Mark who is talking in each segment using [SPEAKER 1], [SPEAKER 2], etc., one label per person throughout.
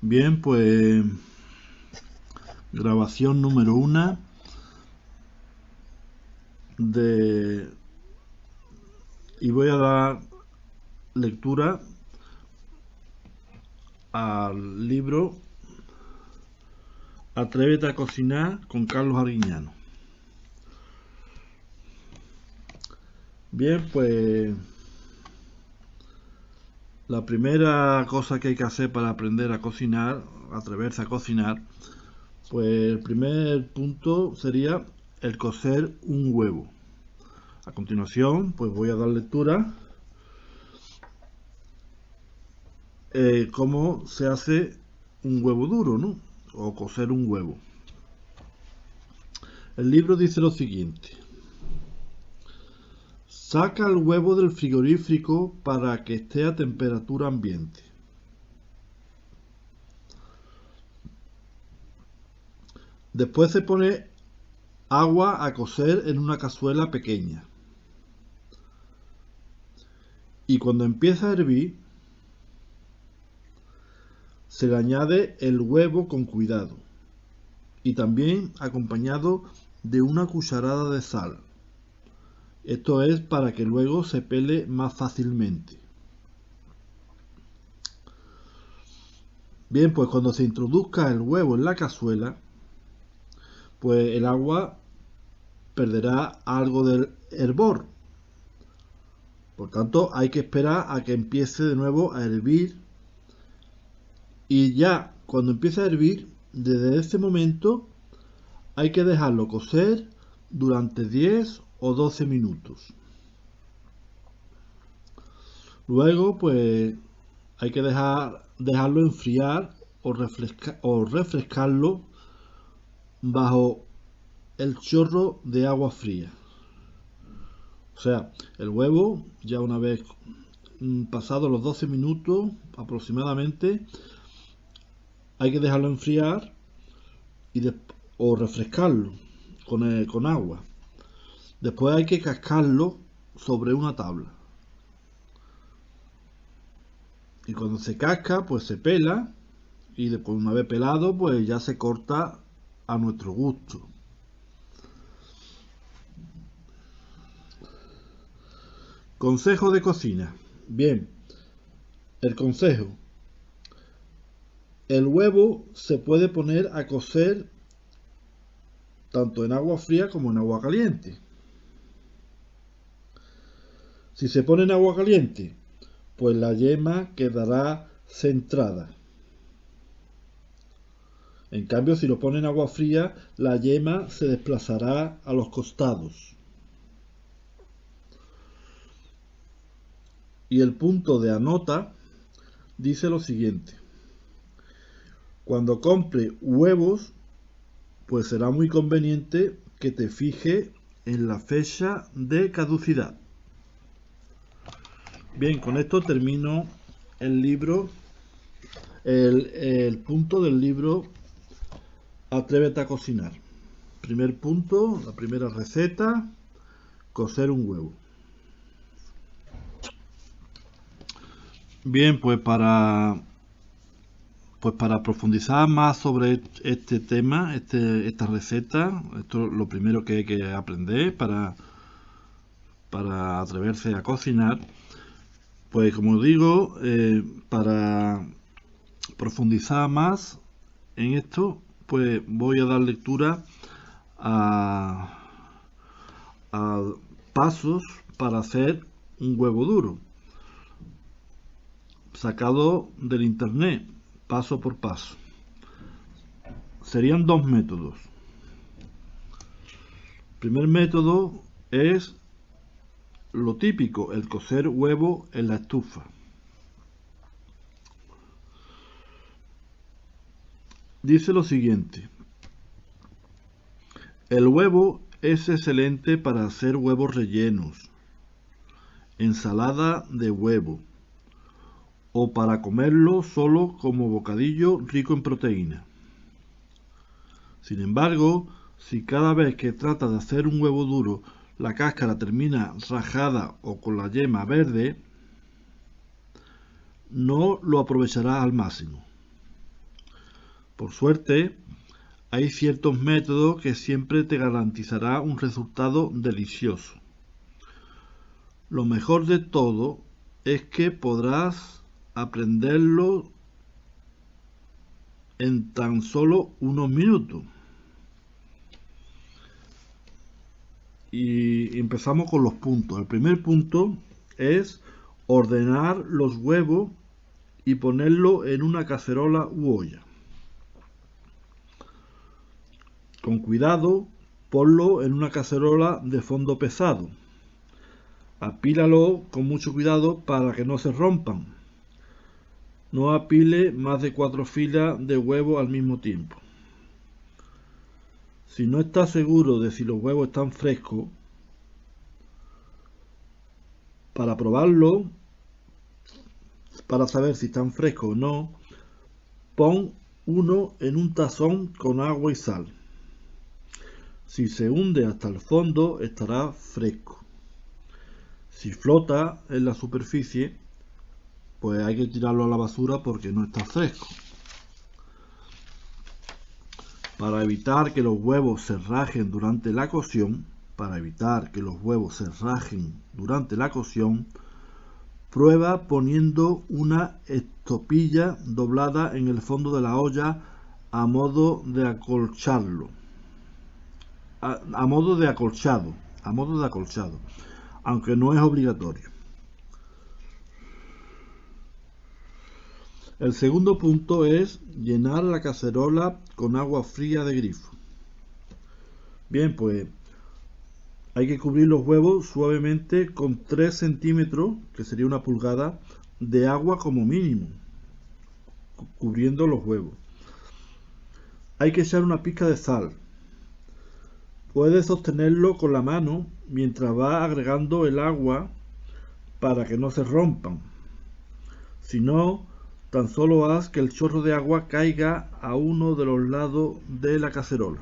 [SPEAKER 1] Bien, pues grabación número 1 de y voy a dar lectura al libro Atrévete a cocinar con Carlos Arguiñano. Bien, pues la primera cosa que hay que hacer para aprender a cocinar, atreverse a cocinar, pues el primer punto sería el cocer un huevo. A continuación, pues voy a dar lectura cómo se hace un huevo duro, ¿no? O cocer un huevo. El libro dice lo siguiente: saca el huevo del frigorífico para que esté a temperatura ambiente. Después se pone agua a cocer en una cazuela pequeña. Y cuando empieza a hervir, se le añade el huevo con cuidado y también acompañado de una cucharada de sal. Esto es para que luego se pele más fácilmente. Bien, pues cuando se introduzca el huevo en la cazuela, pues el agua perderá algo del hervor. Por tanto, hay que esperar a que empiece de nuevo a hervir. Y ya cuando empiece a hervir, desde ese momento hay que dejarlo cocer durante 10 o 12 minutos. Luego, pues hay que dejarlo enfriar o refrescarlo bajo el chorro de agua fría. O sea, el huevo, ya una vez pasados los 12 minutos aproximadamente, hay que dejarlo enfriar o refrescarlo con agua. Después hay que cascarlo sobre una tabla. Y cuando se casca, pues se pela. Y después, una vez pelado, pues ya se corta a nuestro gusto. Consejo de cocina. Bien, el consejo. El huevo se puede poner a cocer tanto en agua fría como en agua caliente. Si se pone en agua caliente, pues la yema quedará centrada. En cambio, si lo pone en agua fría, la yema se desplazará a los costados. Y el punto de anota dice lo siguiente: cuando compre huevos, pues será muy conveniente que te fijes en la fecha de caducidad. Bien, con esto termino el libro, el punto del libro Atrévete a cocinar. Primer punto, la primera receta: cocer un huevo. Bien, pues para profundizar más sobre este tema, esta receta, esto es lo primero que hay que aprender para atreverse a cocinar. Pues como digo, para profundizar más en esto, pues voy a dar lectura a pasos para hacer un huevo duro, sacado del internet, paso por paso. Serían dos métodos. El primer método es lo típico, el cocer huevo en la estufa. Dice lo siguiente: el huevo es excelente para hacer huevos rellenos, ensalada de huevo, o para comerlo solo como bocadillo rico en proteína. Sin embargo, si cada vez que trata de hacer un huevo duro la cáscara termina rajada o con la yema verde, no lo aprovechará al máximo. Por suerte, hay ciertos métodos que siempre te garantizará un resultado delicioso. Lo mejor de todo es que podrás aprenderlo en tan solo unos minutos. Y empezamos con los puntos. El primer punto es ordenar los huevos y ponerlo en una cacerola u olla. Con cuidado, ponlo en una cacerola de fondo pesado. Apílalo con mucho cuidado para que no se rompan. No apile más de 4 filas de huevos al mismo tiempo. Si no estás seguro de si los huevos están frescos, para probarlo, para saber si están frescos o no, pon uno en un tazón con agua y sal. Si se hunde hasta el fondo, estará fresco. Si flota en la superficie, pues hay que tirarlo a la basura porque no está fresco. Para evitar que los huevos se rajen durante la cocción, prueba poniendo una estopilla doblada en el fondo de la olla a modo de acolchado, aunque no es obligatorio. El segundo punto es llenar la cacerola con agua fría de grifo. Bien, pues hay que cubrir los huevos suavemente con 3 centímetros, que sería una pulgada, de agua como mínimo, cubriendo los huevos. Hay que echar una pizca de sal. Puedes sostenerlo con la mano mientras va agregando el agua para que no se rompan. Si no, tan solo haz que el chorro de agua caiga a uno de los lados de la cacerola.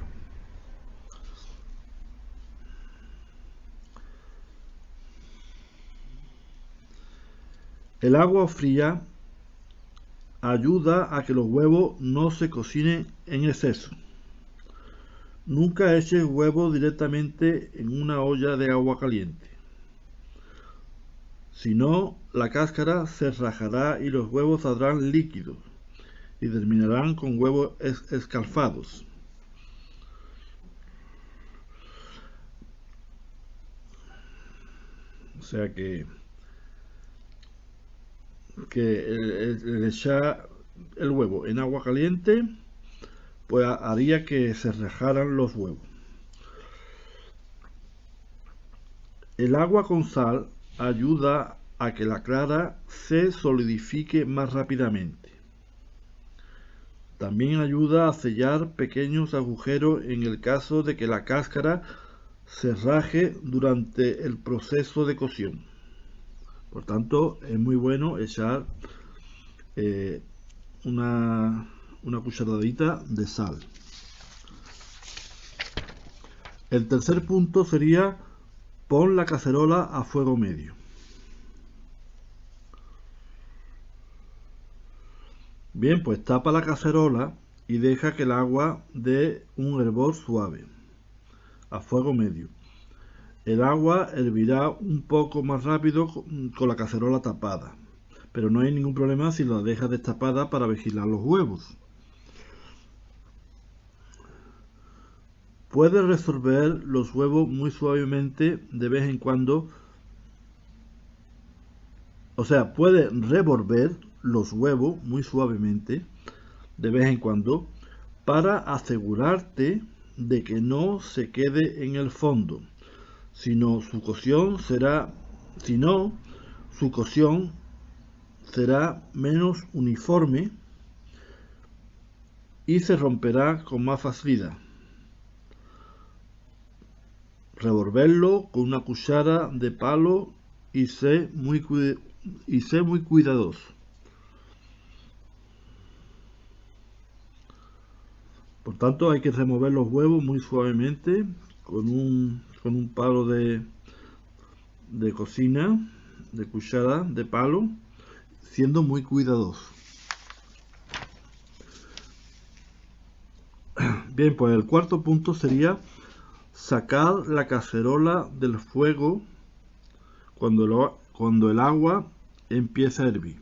[SPEAKER 1] El agua fría ayuda a que los huevos no se cocinen en exceso. Nunca eches huevos directamente en una olla de agua caliente. Si no, la cáscara se rajará y los huevos saldrán líquidos y terminarán con huevos escalfados. O sea que el echar el huevo en agua caliente pues haría que se rajaran los huevos. El agua con sal ayuda a que la clara se solidifique más rápidamente. También ayuda a sellar pequeños agujeros en el caso de que la cáscara se raje durante el proceso de cocción. Por tanto, es muy bueno echar una cucharadita de sal. El tercer punto sería pon la cacerola a fuego medio. Bien, pues tapa la cacerola y deja que el agua dé un hervor suave a fuego medio. El agua hervirá un poco más rápido con la cacerola tapada, pero no hay ningún problema si la dejas destapada para vigilar los huevos. Puedes resolver los huevos muy suavemente de vez en cuando, puedes revolver los huevos muy suavemente de vez en cuando para asegurarte de que no se quede en el fondo, sino su cocción será menos uniforme y se romperá con más facilidad. Revolverlo con una cuchara de palo y sé muy cuidadoso. Por tanto, hay que remover los huevos muy suavemente con un palo de cocina, de cuchara de palo, siendo muy cuidadoso. Bien, pues el cuarto punto sería sacar la cacerola del fuego cuando el agua empieza a hervir.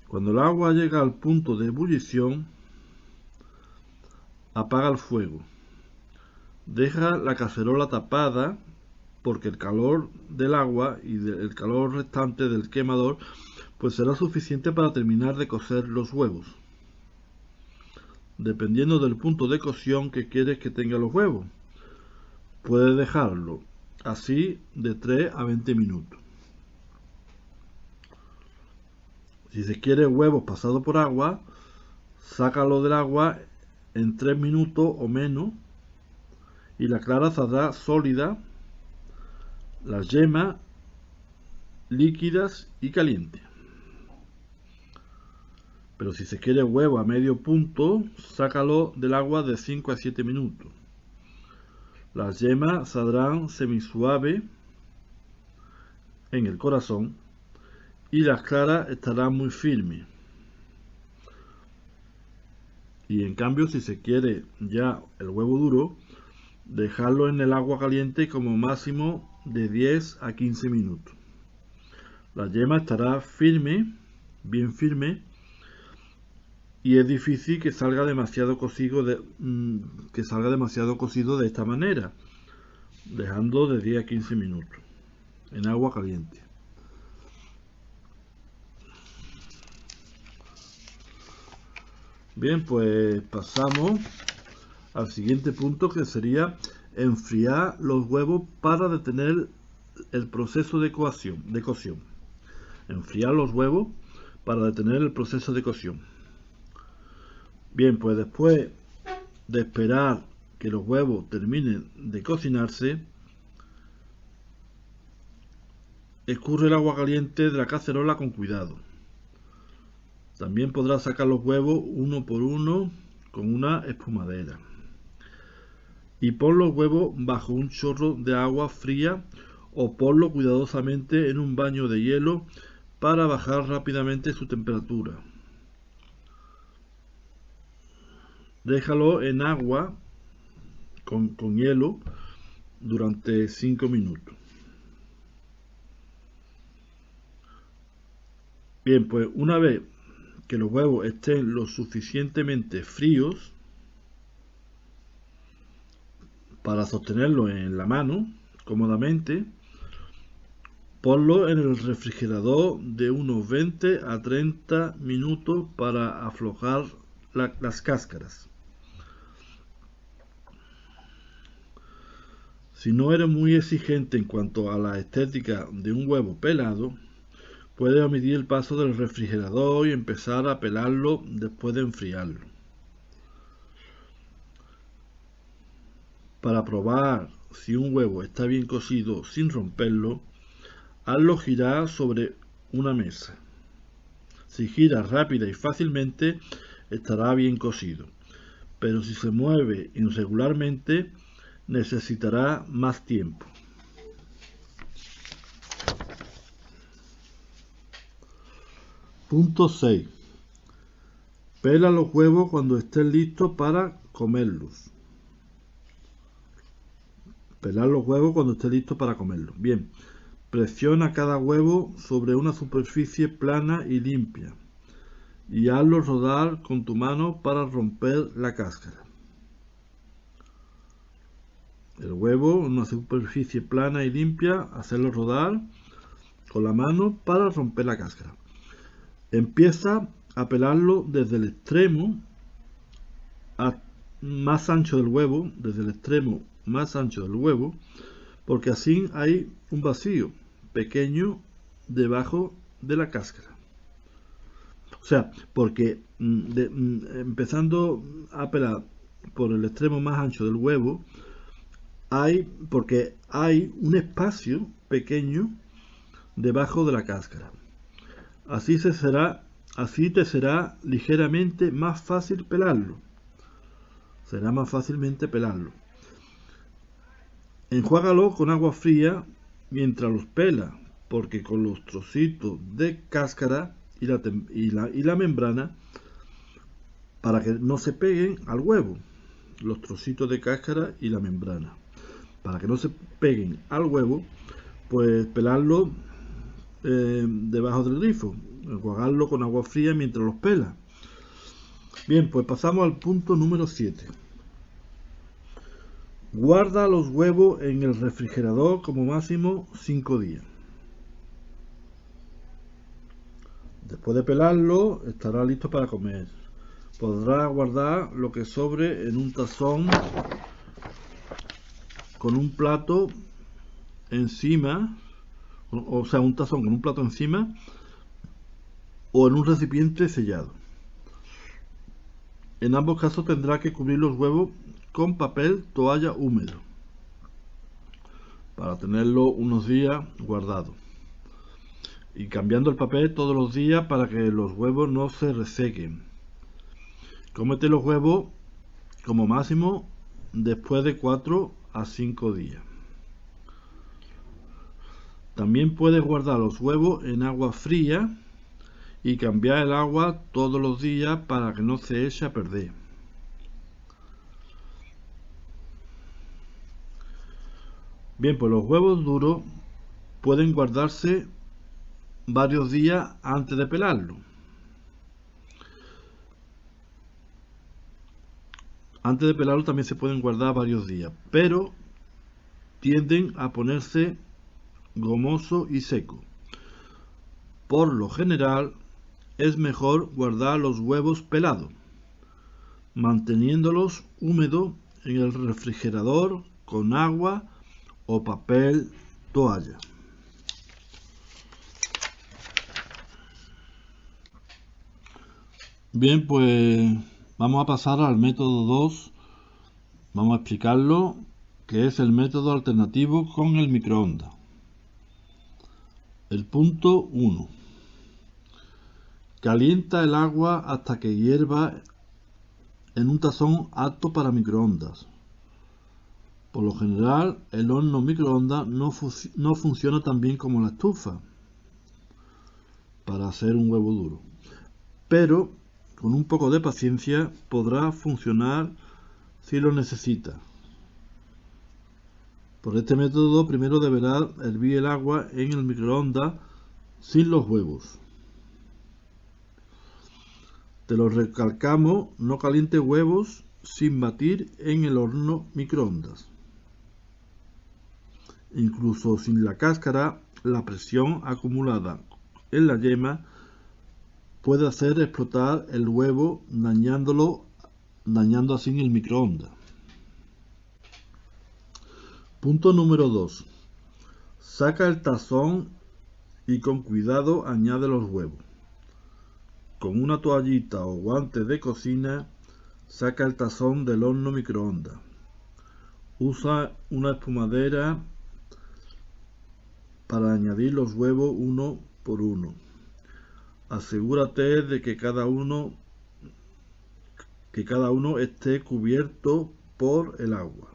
[SPEAKER 1] Cuando el agua llega al punto de ebullición, apaga el fuego. Deja la cacerola tapada porque el calor del agua y el calor restante del quemador pues será suficiente para terminar de cocer los huevos. Dependiendo del punto de cocción que quieres que tenga los huevos, puedes dejarlo así de 3 a 20 minutos. Si se quiere huevos pasados por agua, sácalo del agua en 3 minutos o menos y la clara saldrá sólida, las yemas líquidas y calientes. Pero si se quiere huevo a medio punto, sácalo del agua de 5 a 7 minutos. Las yemas saldrán semisuaves en el corazón y las claras estarán muy firmes. Y en cambio, si se quiere ya el huevo duro, dejarlo en el agua caliente como máximo de 10 a 15 minutos. La yema estará firme, bien firme, y es difícil que salga demasiado cocido de esta manera, dejando de 10 a 15 minutos en agua caliente. Bien, pues pasamos al siguiente punto, que sería enfriar los huevos para detener el proceso de cocción. Enfriar los huevos para detener el proceso de cocción. Bien, pues después de esperar que los huevos terminen de cocinarse, escurre el agua caliente de la cacerola con cuidado. También podrás sacar los huevos uno por uno con una espumadera. Y pon los huevos bajo un chorro de agua fría o ponlo cuidadosamente en un baño de hielo para bajar rápidamente su temperatura. Déjalo en agua con hielo durante 5 minutos. Bien, pues una vez que los huevos estén lo suficientemente fríos para sostenerlos en la mano cómodamente, ponlo en el refrigerador de unos 20 a 30 minutos para aflojar las cáscaras. Si no eres muy exigente en cuanto a la estética de un huevo pelado, puedes omitir el paso del refrigerador y empezar a pelarlo después de enfriarlo. Para probar si un huevo está bien cocido sin romperlo, hazlo girar sobre una mesa. Si gira rápida y fácilmente, estará bien cocido, pero si se mueve irregularmente, necesitará más tiempo. Punto 6. Pela los huevos cuando estén listos para comerlos. Pelar los huevos cuando esté listo para comerlos. Bien, presiona cada huevo sobre una superficie plana y limpia y hazlo rodar con tu mano para romper la cáscara. El huevo en una superficie plana y limpia, hacerlo rodar con la mano para romper la cáscara. Empieza a pelarlo desde el extremo más ancho del huevo, porque así hay un vacío pequeño debajo de la cáscara. O sea, porque empezando a pelar por el extremo más ancho del huevo, porque hay un espacio pequeño debajo de la cáscara. Así te será ligeramente más fácil pelarlo. Será más fácilmente pelarlo. Enjuágalo con agua fría mientras los pela, porque con los trocitos de cáscara y la membrana para que no se peguen al huevo, los trocitos de cáscara y la membrana. Para que no se peguen al huevo, pues pelarlo debajo del grifo, enjuagarlo con agua fría mientras los pela. Bien, pues pasamos al punto número 7. Guarda los huevos en el refrigerador como máximo 5 días. Después de pelarlo, estará listo para comer. Podrá guardar lo que sobre en un tazón con un plato encima, o sea, un tazón con un plato encima, o en un recipiente sellado. En ambos casos tendrá que cubrir los huevos con papel toalla húmedo para tenerlo unos días guardado, y cambiando el papel todos los días para que los huevos no se resequen. Cómete los huevos como máximo después de 4 a 5 días. También puedes guardar los huevos en agua fría y cambiar el agua todos los días para que no se eche a perder. Bien, pues los huevos duros pueden guardarse varios días antes de pelarlo. Antes de pelarlo también se pueden guardar varios días, pero tienden a ponerse gomoso y seco. Por lo general es mejor guardar los huevos pelados, manteniéndolos húmedos en el refrigerador con agua o papel toalla. Bien, pues vamos a pasar al método 2. Vamos a explicarlo, que es el método alternativo con el microondas. El punto 1. Calienta el agua hasta que hierva en un tazón apto para microondas. Por lo general, el horno microondas no funciona tan bien como la estufa para hacer un huevo duro, pero con un poco de paciencia podrá funcionar si lo necesita. Por este método primero deberá hervir el agua en el microondas sin los huevos. Te lo recalcamos, no caliente huevos sin batir en el horno microondas. Incluso sin la cáscara, la presión acumulada en la yema puede hacer explotar el huevo, dañando así el microondas. Punto número 2. Saca el tazón y con cuidado añade los huevos. Con una toallita o guante de cocina, saca el tazón del horno microondas. Usa una espumadera para añadir los huevos uno por uno. Asegúrate de que cada uno esté cubierto por el agua.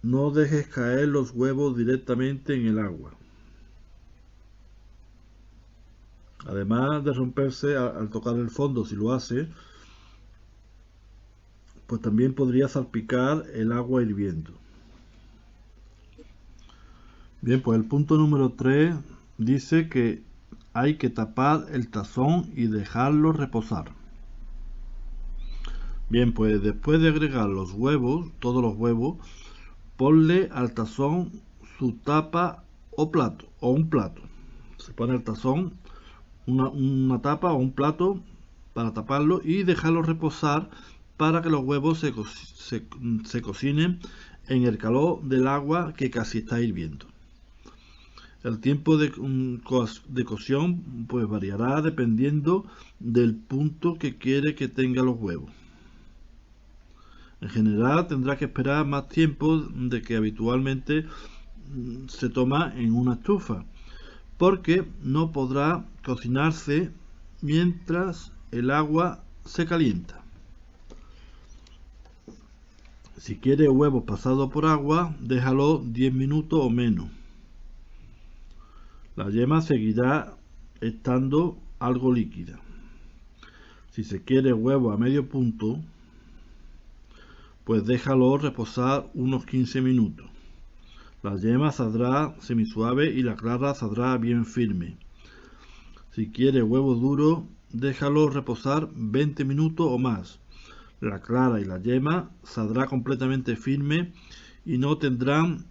[SPEAKER 1] No dejes caer los huevos directamente en el agua. Además de romperse al tocar el fondo, si lo hace, pues también podría salpicar el agua hirviendo. Bien, pues el punto número 3 dice que hay que tapar el tazón y dejarlo reposar. Bien, pues después de agregar los huevos, todos los huevos, ponle al tazón su tapa o plato, o un plato. Se pone al tazón una tapa o un plato para taparlo y dejarlo reposar para que los huevos se cocinen en el calor del agua que casi está hirviendo. El tiempo de cocción pues variará dependiendo del punto que quiere que tenga los huevos. En general tendrá que esperar más tiempo de que habitualmente se toma en una estufa, porque no podrá cocinarse mientras el agua se calienta. Si quiere huevos pasados por agua, déjalo 10 minutos o menos. La yema seguirá estando algo líquida. Si se quiere huevo a medio punto, pues déjalo reposar unos 15 minutos. La yema saldrá semisuave y la clara saldrá bien firme. Si quiere huevo duro, déjalo reposar 20 minutos o más. La clara y la yema saldrá completamente firme y no tendrán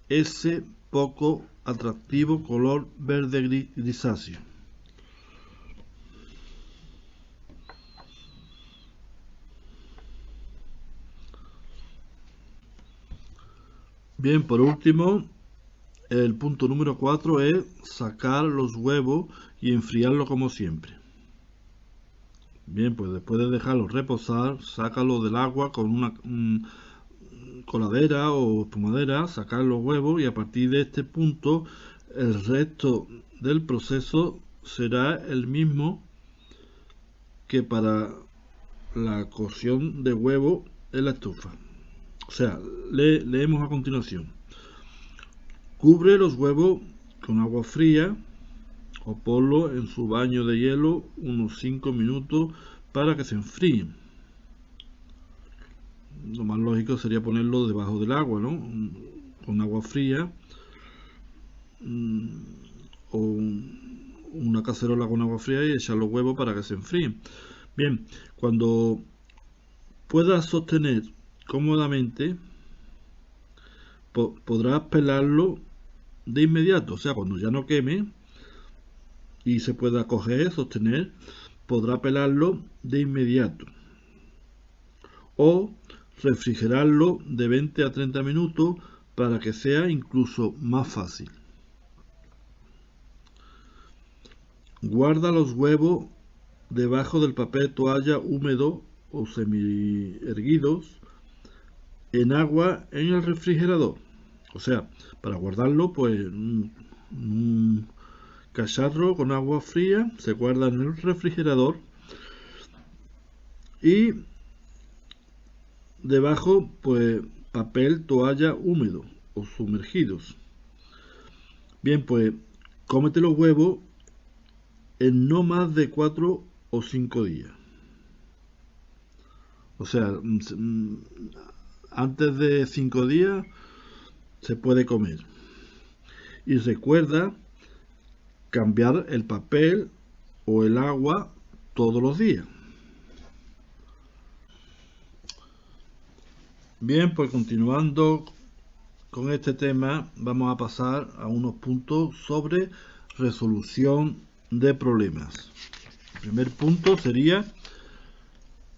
[SPEAKER 1] ese poco atractivo color verde grisáceo. Bien, por último, el punto número 4 es sacar los huevos y enfriarlo como siempre. Bien, pues después de dejarlo reposar, sácalo del agua con una coladera o espumadera, sacar los huevos y a partir de este punto el resto del proceso será el mismo que para la cocción de huevo en la estufa. O sea, leemos a continuación. Cubre los huevos con agua fría o ponlo en su baño de hielo unos 5 minutos para que se enfríen. Lo más lógico sería ponerlo debajo del agua, ¿no? Con agua fría o una cacerola con agua fría y echar los huevos para que se enfríen. Bien, cuando puedas sostener cómodamente, podrás pelarlo de inmediato, o sea, cuando ya no queme y se pueda coger, sostener, podrá pelarlo de inmediato o refrigerarlo de 20 a 30 minutos para que sea incluso más fácil. Guarda los huevos debajo del papel toalla húmedo o semi-erguidos en agua en el refrigerador. O sea, para guardarlo, pues un cacharro con agua fría se guarda en el refrigerador y debajo, pues papel toalla húmedo o sumergidos. Bien, pues cómete los huevos en no más de 4 o 5 días. O sea, antes de 5 días se puede comer. Y recuerda cambiar el papel o el agua todos los días. Bien, pues continuando con este tema, vamos a pasar a unos puntos sobre resolución de problemas. El primer punto sería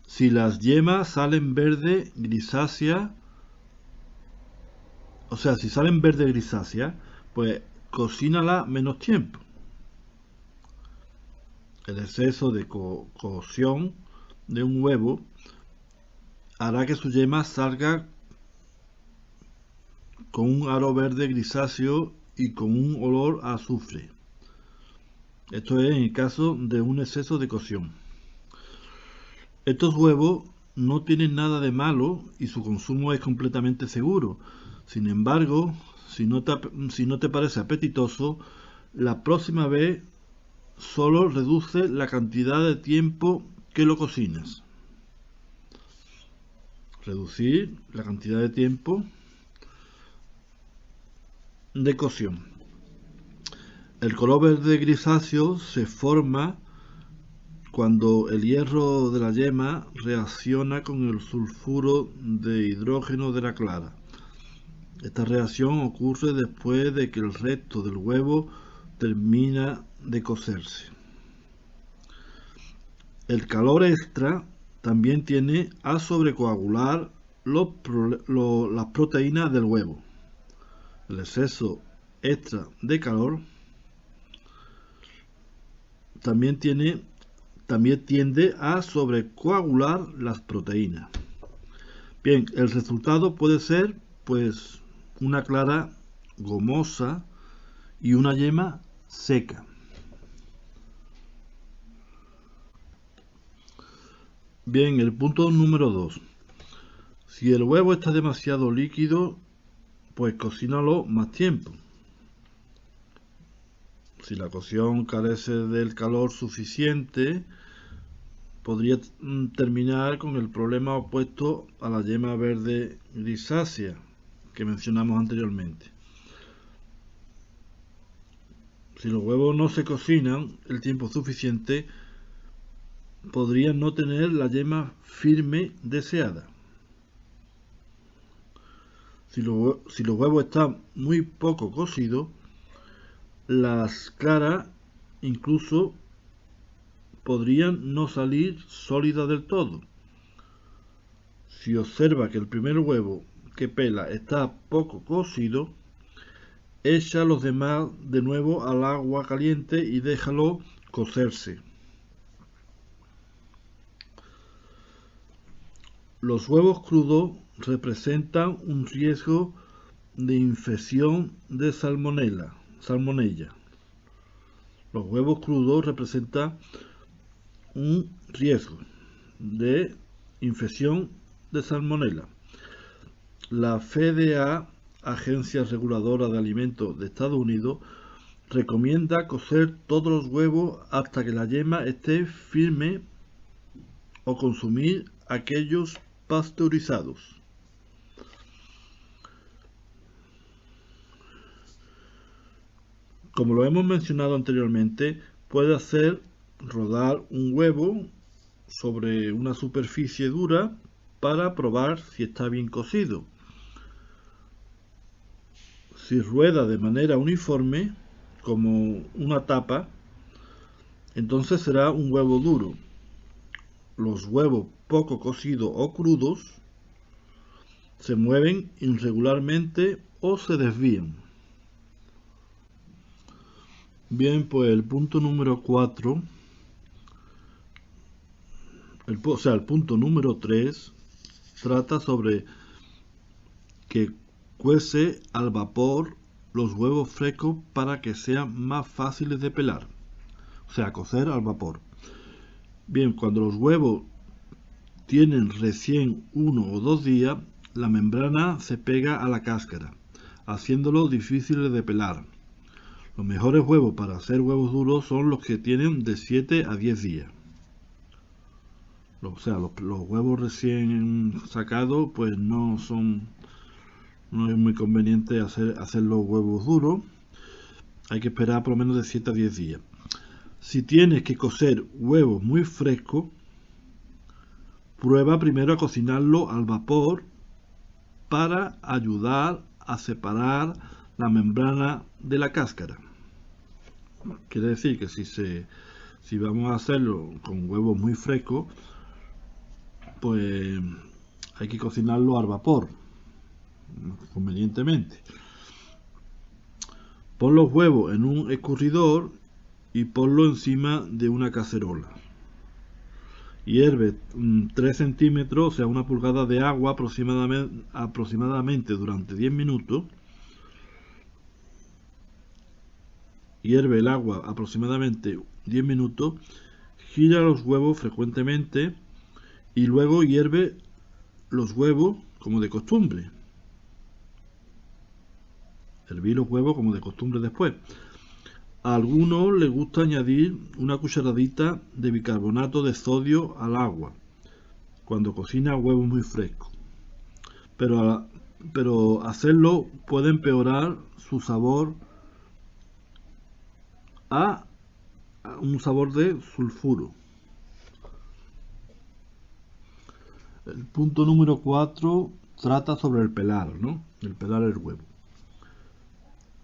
[SPEAKER 1] si las yemas salen verde grisácea, o sea, si salen verde grisácea, pues cocínala menos tiempo. El exceso de cocción de un huevo hará que su yema salga con un aro verde grisáceo y con un olor a azufre. Esto es en el caso de un exceso de cocción. Estos huevos no tienen nada de malo y su consumo es completamente seguro. Sin embargo, si no te parece apetitoso, la próxima vez solo reduce la cantidad de tiempo que lo cocinas. Reducir la cantidad de tiempo de cocción. El color verde grisáceo se forma cuando el hierro de la yema reacciona con el sulfuro de hidrógeno de la clara. Esta reacción ocurre después de que el resto del huevo termina de cocerse. El calor extra también tiende a sobrecoagular las proteínas del huevo. El exceso extra de calor también tiende a sobrecoagular las proteínas. Bien, el resultado puede ser pues una clara gomosa y una yema seca. Bien, el punto número 2. Si el huevo está demasiado líquido, pues cocínalo más tiempo. Si la cocción carece del calor suficiente, podría terminar con el problema opuesto a la yema verde grisácea que mencionamos anteriormente. Si los huevos no se cocinan el tiempo suficiente, podrían no tener la yema firme deseada. Si los huevos están muy poco cocidos, las claras incluso podrían no salir sólidas del todo. Si observa que el primer huevo que pela está poco cocido, echa los demás de nuevo al agua caliente y déjalo cocerse. Los huevos crudos representan un riesgo de infección de salmonella. Los huevos crudos representan un riesgo de infección de salmonella. La FDA, Agencia Reguladora de Alimentos de Estados Unidos, recomienda cocer todos los huevos hasta que la yema esté firme o consumir aquellos pasteurizados. Como lo hemos mencionado anteriormente, puede hacer rodar un huevo sobre una superficie dura para probar si está bien cocido. Si rueda de manera uniforme, como una tapa, entonces será un huevo duro. Los huevos poco cocidos o crudos se mueven irregularmente o se desvían. Bien, pues el punto número 4, el punto número 3 trata sobre que cuece al vapor los huevos frescos para que sean más fáciles de pelar, o sea, cocer al vapor. Bien, cuando los huevos tienen recién 1 o 2 días, la membrana se pega a la cáscara, haciéndolo difícil de pelar. Los mejores huevos para hacer huevos duros son los que tienen de 7 a 10 días. O sea, los huevos recién sacados, pues no es muy conveniente hacer los huevos duros. Hay que esperar por lo menos de 7 a 10 días. Si tienes que cocer huevos muy frescos, prueba primero a cocinarlo al vapor para ayudar a separar la membrana de la cáscara. Quiere decir que si vamos a hacerlo con huevos muy frescos, pues hay que cocinarlo al vapor, convenientemente. Pon los huevos en un escurridor y ponlo encima de una cacerola. Hierve 3 centímetros, o sea, 1 pulgada de agua aproximadamente durante 10 minutos. Hierve el agua aproximadamente 10 minutos, gira los huevos frecuentemente y luego hierve los huevos como de costumbre. Hervir los huevos como de costumbre después. A algunos les gusta añadir una cucharadita de bicarbonato de sodio al agua cuando cocina huevos muy frescos. Pero hacerlo puede empeorar su sabor a un sabor de sulfuro. El punto número 4 trata sobre el pelar, ¿no? El pelar el huevo.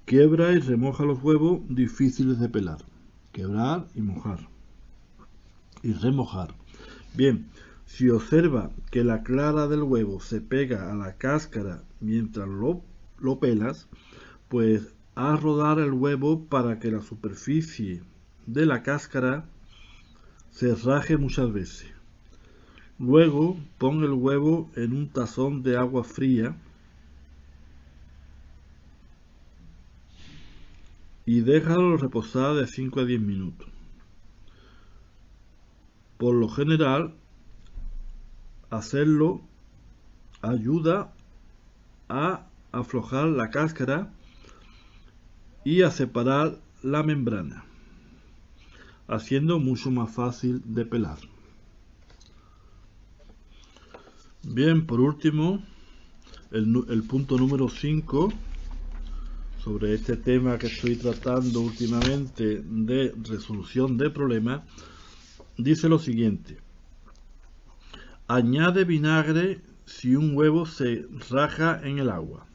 [SPEAKER 1] Quiebra y remoja los huevos difíciles de pelar. Quebrar y mojar. Y remojar. Bien, si observa que la clara del huevo se pega a la cáscara mientras lo pelas, pues haz rodar el huevo para que la superficie de la cáscara se raje muchas veces. Luego pon el huevo en un tazón de agua fría y déjalo reposar de 5 a 10 minutos. Por lo general, hacerlo ayuda a aflojar la cáscara y a separar la membrana, haciendo mucho más fácil de pelar. Bien, por último, el punto número 5 sobre este tema que estoy tratando últimamente de resolución de problemas, dice lo siguiente: añade vinagre si un huevo se raja en el agua.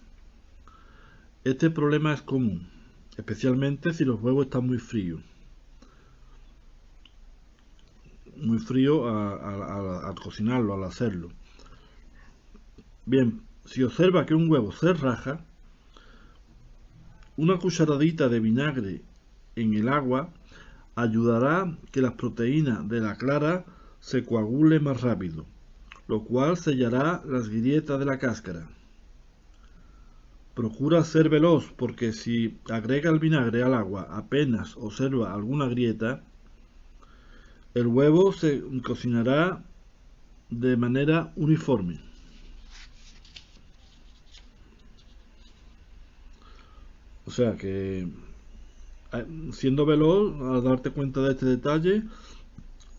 [SPEAKER 1] Este problema es común, especialmente si los huevos están muy fríos. Muy frío al cocinarlo, al hacerlo. Bien, si observa que un huevo se raja, una cucharadita de vinagre en el agua ayudará que las proteínas de la clara se coagulen más rápido, lo cual sellará las grietas de la cáscara. Procura ser veloz, porque si agrega el vinagre al agua apenas observa alguna grieta, el huevo se cocinará de manera uniforme. O sea que, siendo veloz, al darte cuenta de este detalle,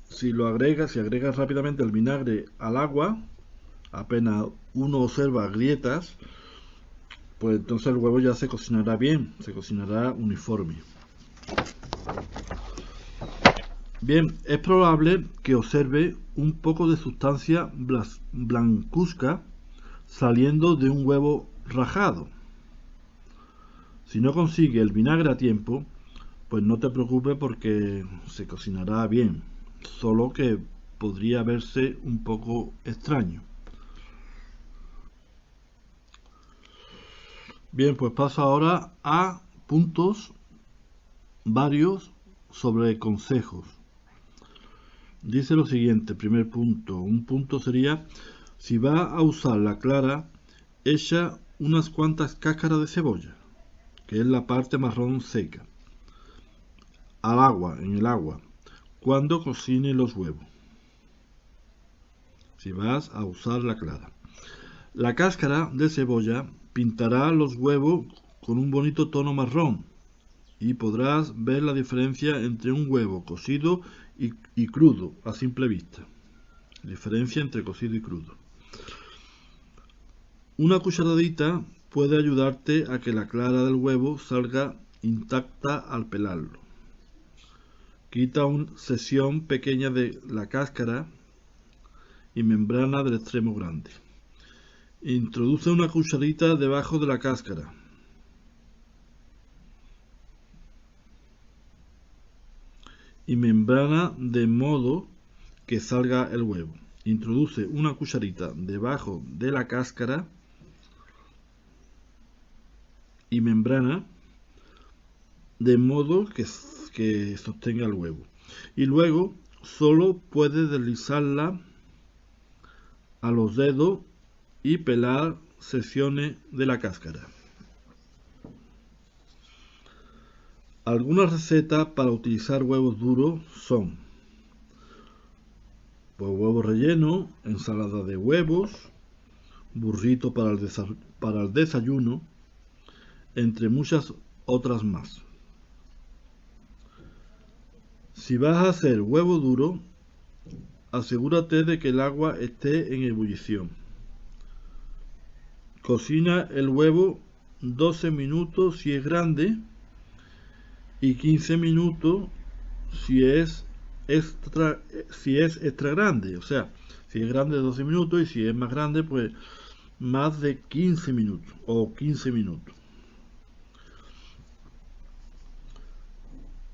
[SPEAKER 1] si agregas rápidamente el vinagre al agua, apenas uno observa grietas, pues entonces el huevo ya se cocinará bien, se cocinará uniforme. Bien, es probable que observe un poco de sustancia blancuzca saliendo de un huevo rajado. Si no consigue el vinagre a tiempo, pues no te preocupes porque se cocinará bien, solo que podría verse un poco extraño. Bien, pues paso ahora a puntos varios sobre consejos. Dice lo siguiente: primer punto, un punto sería: si va a usar la clara, echa unas cuantas cáscaras de cebolla, que es la parte marrón seca, en el agua, cuando cocine los huevos. Si vas a usar la clara, la cáscara de cebolla pintará los huevos con un bonito tono marrón y podrás ver la diferencia entre un huevo cocido y crudo a simple vista. Diferencia entre cocido y crudo. Una cucharadita puede ayudarte a que la clara del huevo salga intacta al pelarlo. Quita una sección pequeña de la cáscara y membrana del extremo grande. Introduce una cucharita debajo de la cáscara. Y membrana de modo que salga el huevo. Introduce una cucharita debajo de la cáscara y membrana de modo que sostenga el huevo. Y luego solo puedes deslizarla a los dedos y pelar secciones de la cáscara. Algunas recetas para utilizar huevos duros son: pues huevo relleno, ensalada de huevos, burrito para el desayuno, entre muchas otras más. Si vas a hacer huevo duro, asegúrate de que el agua esté en ebullición. Cocina el huevo 12 minutos si es grande y 15 minutos si es extra grande. O sea, si es grande 12 minutos y si es más grande, pues más de 15 minutos o 15 minutos.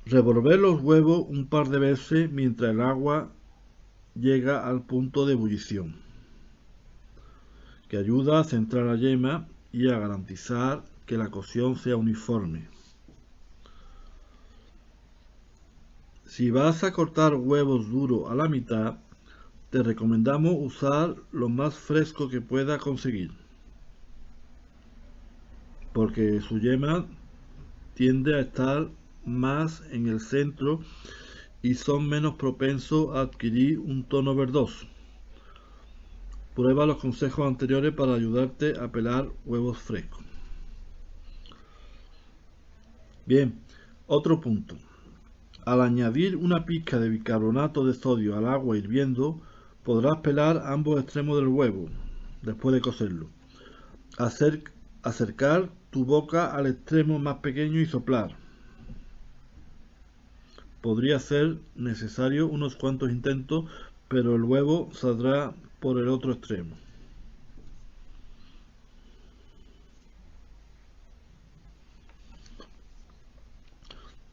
[SPEAKER 1] Revolver los huevos un par de veces mientras el agua llega al punto de ebullición, que ayuda a centrar la yema y a garantizar que la cocción sea uniforme. Si vas a cortar huevos duros a la mitad, te recomendamos usar lo más fresco que pueda conseguir, porque su yema tiende a estar más en el centro y son menos propensos a adquirir un tono verdoso. Prueba los consejos anteriores para ayudarte a pelar huevos frescos. Bien, otro punto. Al añadir una pizca de bicarbonato de sodio al agua hirviendo, podrás pelar ambos extremos del huevo. después de cocerlo. Acercar tu boca al extremo más pequeño y soplar. Podría ser necesario unos cuantos intentos, pero el huevo saldrá por el otro extremo.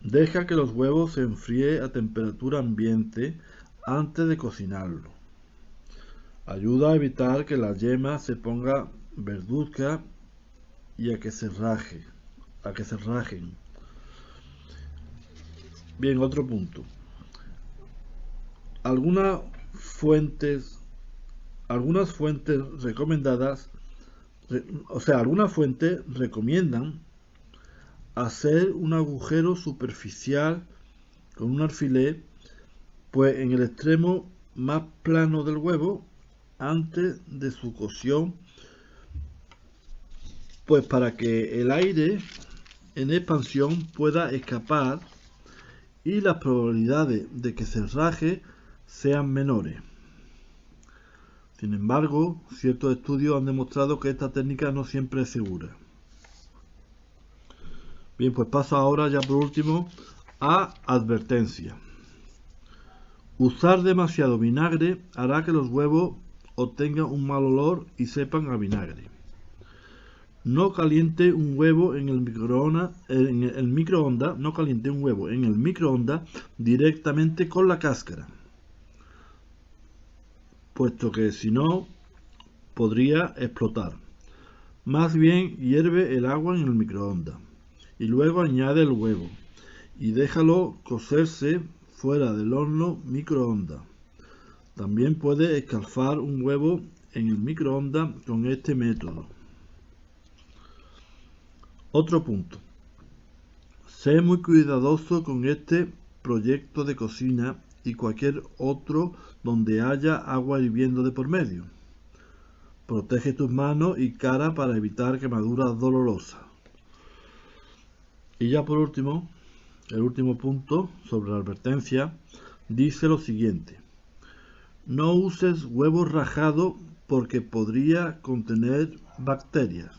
[SPEAKER 1] Deja que los huevos se enfríen a temperatura ambiente antes de cocinarlo. Ayuda a evitar que la yema se ponga verduzca y a que se rajen. Bien, otro punto. Algunas fuentes recomendadas, algunas fuentes recomiendan hacer un agujero superficial con un alfiler, pues en el extremo más plano del huevo antes de su cocción, pues para que el aire en expansión pueda escapar y las probabilidades de que se raje sean menores. Sin embargo, ciertos estudios han demostrado que esta técnica no siempre es segura. Bien, pues paso ahora ya por último a advertencia. Usar demasiado vinagre hará que los huevos obtengan un mal olor y sepan a vinagre. No caliente un huevo en el microondas, no caliente un huevo en el microondas directamente con la cáscara, puesto que si no podría explotar. Más bien hierve el agua en el microondas y luego añade el huevo y déjalo cocerse fuera del horno microondas. También puede escalfar un huevo en el microondas con este método. Otro punto. Sé muy cuidadoso con este proyecto de cocina y cualquier otro donde haya agua hirviendo de por medio. Protege tus manos y cara para evitar quemaduras dolorosas. Y ya por último, el último punto sobre la advertencia dice lo siguiente: no uses huevo rajado porque podría contener bacterias.